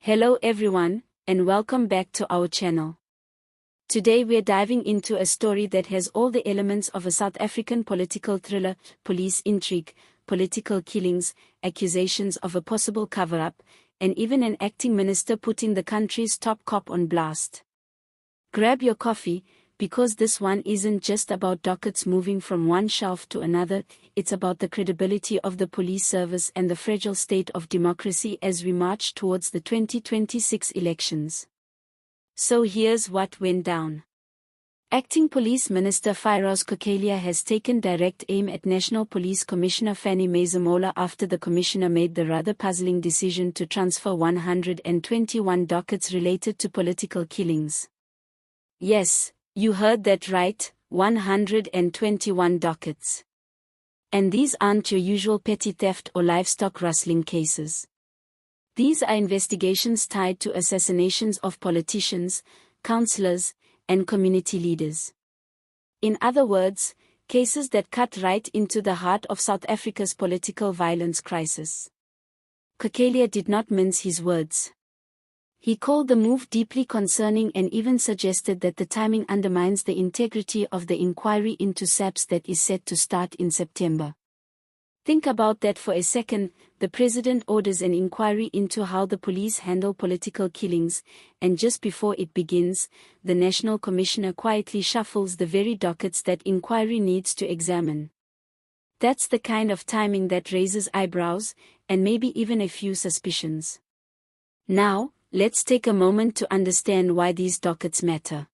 Hello everyone, and welcome back to our channel. Today we're diving into a story that has all the elements of a South African political thriller: police intrigue, political killings, accusations of a possible cover-up, and even an acting minister putting the country's top cop on blast. Grab your coffee, because this one isn't just about dockets moving from one shelf to another, it's about the credibility of the police service and the fragile state of democracy as we march towards the 2026 elections. So here's what went down. Acting Police Minister Firoz Cachalia has taken direct aim at National Police Commissioner Fannie Masemola after the commissioner made the rather puzzling decision to transfer 121 dockets related to political killings. Yes, you heard that right, 121 dockets. And these aren't your usual petty theft or livestock rustling cases. These are investigations tied to assassinations of politicians, councillors, and community leaders. In other words, cases that cut right into the heart of South Africa's political violence crisis. Cachalia did not mince his words. He called the move deeply concerning and even suggested that the timing undermines the integrity of the inquiry into SAPS that is set to start in September. Think about that for a second. The president orders an inquiry into how the police handle political killings, and just before it begins, the national commissioner quietly shuffles the very dockets that inquiry needs to examine. That's the kind of timing that raises eyebrows, and maybe even a few suspicions. Now, let's take a moment to understand why these dockets matter.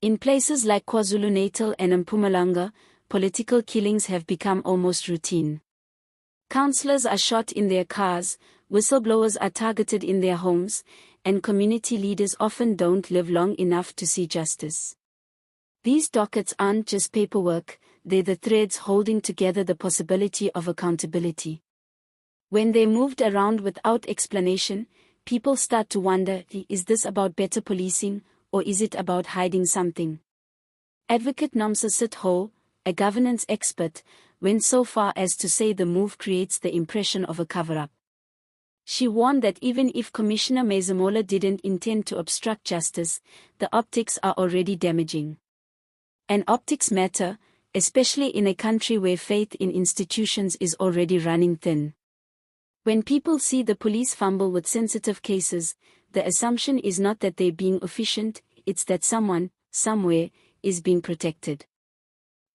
In places like KwaZulu-Natal and Mpumalanga, political killings have become almost routine. Councillors are shot in their cars, whistleblowers are targeted in their homes, and community leaders often don't live long enough to see justice. These dockets aren't just paperwork, they're the threads holding together the possibility of accountability. When they're moved around without explanation, people start to wonder, is this about better policing, or is it about hiding something? Advocate Nomsa Sitho, a governance expert, went so far as to say the move creates the impression of a cover-up. She warned that even if Commissioner Masemola didn't intend to obstruct justice, the optics are already damaging. And optics matter, especially in a country where faith in institutions is already running thin. When people see the police fumble with sensitive cases, the assumption is not that they're being efficient, it's that someone, somewhere, is being protected.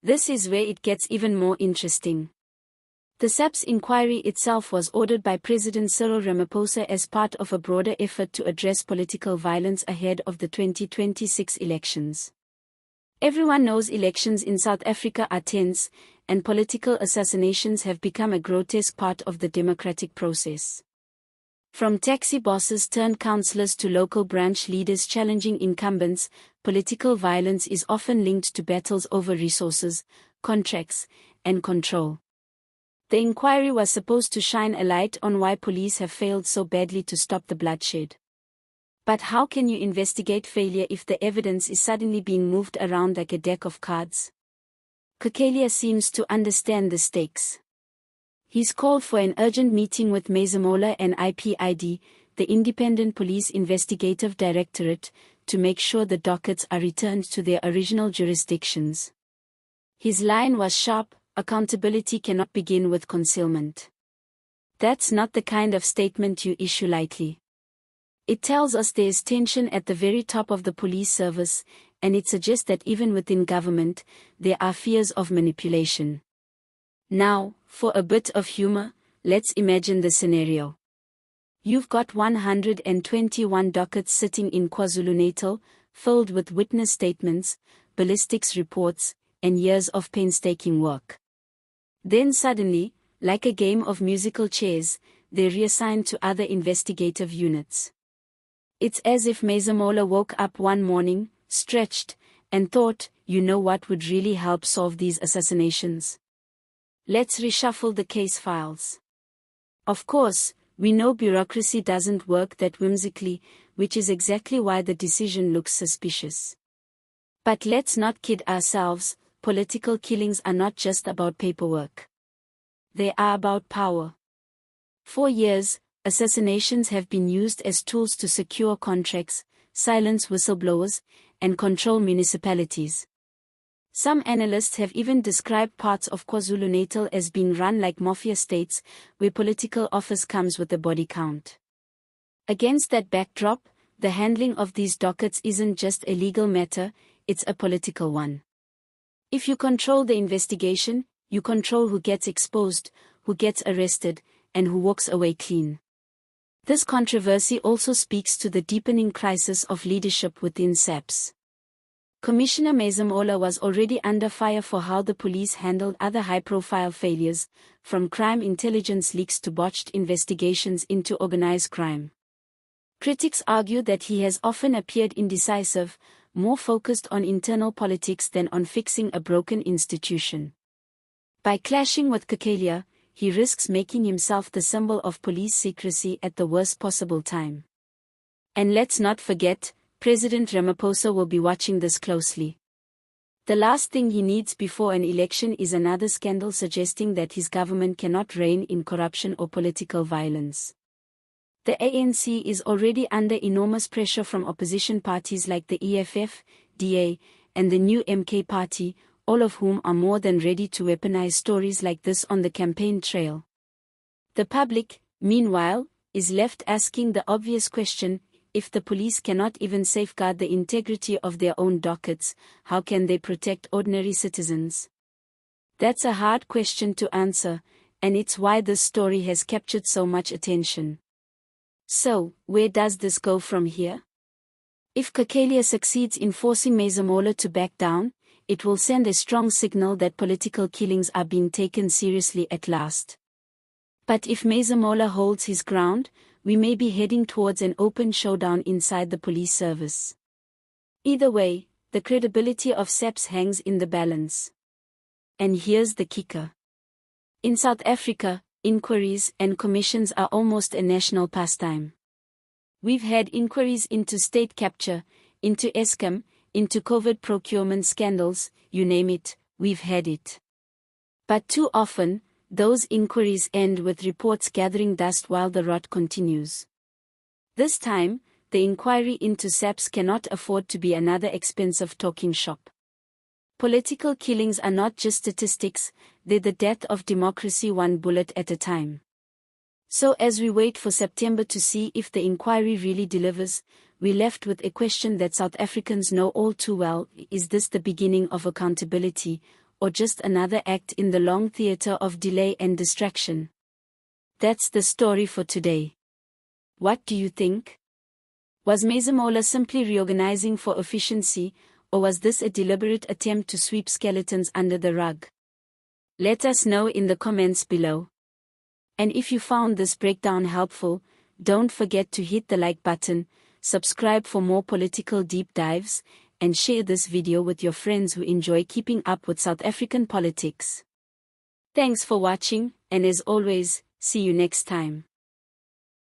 This is where it gets even more interesting. The SAPS inquiry itself was ordered by President Cyril Ramaphosa as part of a broader effort to address political violence ahead of the 2026 elections. Everyone knows elections in South Africa are tense, and political assassinations have become a grotesque part of the democratic process. From taxi bosses turned councillors to local branch leaders challenging incumbents, political violence is often linked to battles over resources, contracts, and control. The inquiry was supposed to shine a light on why police have failed so badly to stop the bloodshed. But how can you investigate failure if the evidence is suddenly being moved around like a deck of cards? Cachalia seems to understand the stakes. He's called for an urgent meeting with Masemola and IPID, the Independent Police Investigative Directorate, to make sure the dockets are returned to their original jurisdictions. His line was sharp: accountability cannot begin with concealment. That's not the kind of statement you issue lightly. It tells us there is tension at the very top of the police service, and it suggests that even within government, there are fears of manipulation. Now, for a bit of humor, let's imagine the scenario. You've got 121 dockets sitting in KwaZulu-Natal, filled with witness statements, ballistics reports, and years of painstaking work. Then suddenly, like a game of musical chairs, they're reassigned to other investigative units. It's as if Masemola woke up one morning, stretched, and thought, you know what would really help solve these assassinations? Let's reshuffle the case files. Of course, we know bureaucracy doesn't work that whimsically, which is exactly why the decision looks suspicious. But let's not kid ourselves, political killings are not just about paperwork. They are about power. For years, assassinations have been used as tools to secure contracts, silence whistleblowers, and control municipalities. Some analysts have even described parts of KwaZulu-Natal as being run like mafia states, where political office comes with a body count. Against that backdrop, the handling of these dockets isn't just a legal matter, it's a political one. If you control the investigation, you control who gets exposed, who gets arrested, and who walks away clean. This controversy also speaks to the deepening crisis of leadership within SAPS. Commissioner Masemola was already under fire for how the police handled other high-profile failures, from crime intelligence leaks to botched investigations into organized crime. Critics argue that he has often appeared indecisive, more focused on internal politics than on fixing a broken institution. By clashing with Cachalia, he risks making himself the symbol of police secrecy at the worst possible time. And let's not forget, President Ramaphosa will be watching this closely. The last thing he needs before an election is another scandal suggesting that his government cannot rein in corruption or political violence. The ANC is already under enormous pressure from opposition parties like the EFF, DA, and the new MK party, all of whom are more than ready to weaponize stories like this on the campaign trail. The public, meanwhile, is left asking the obvious question: if the police cannot even safeguard the integrity of their own dockets, how can they protect ordinary citizens? That's a hard question to answer, and it's why this story has captured so much attention. So, where does this go from here? If Cachalia succeeds in forcing Masemola to back down, it will send a strong signal that political killings are being taken seriously at last. But if Masemola holds his ground, we may be heading towards an open showdown inside the police service. Either way, the credibility of SAPS hangs in the balance. And here's the kicker. In South Africa, inquiries and commissions are almost a national pastime. We've had inquiries into state capture, into Eskom, into COVID procurement scandals, you name it, we've had it. But too often, those inquiries end with reports gathering dust while the rot continues. This time, the inquiry into SAPS cannot afford to be another expensive talking shop. Political killings are not just statistics, they're the death of democracy one bullet at a time. So as we wait for September to see if the inquiry really delivers, we're left with a question that South Africans know all too well: is this the beginning of accountability, or just another act in the long theater of delay and distraction? That's the story for today. What do you think? Was Masemola simply reorganizing for efficiency, or was this a deliberate attempt to sweep skeletons under the rug? Let us know in the comments below. And if you found this breakdown helpful, don't forget to hit the like button, subscribe for more political deep dives, and share this video with your friends who enjoy keeping up with South African politics. Thanks for watching, and as always, see you next time.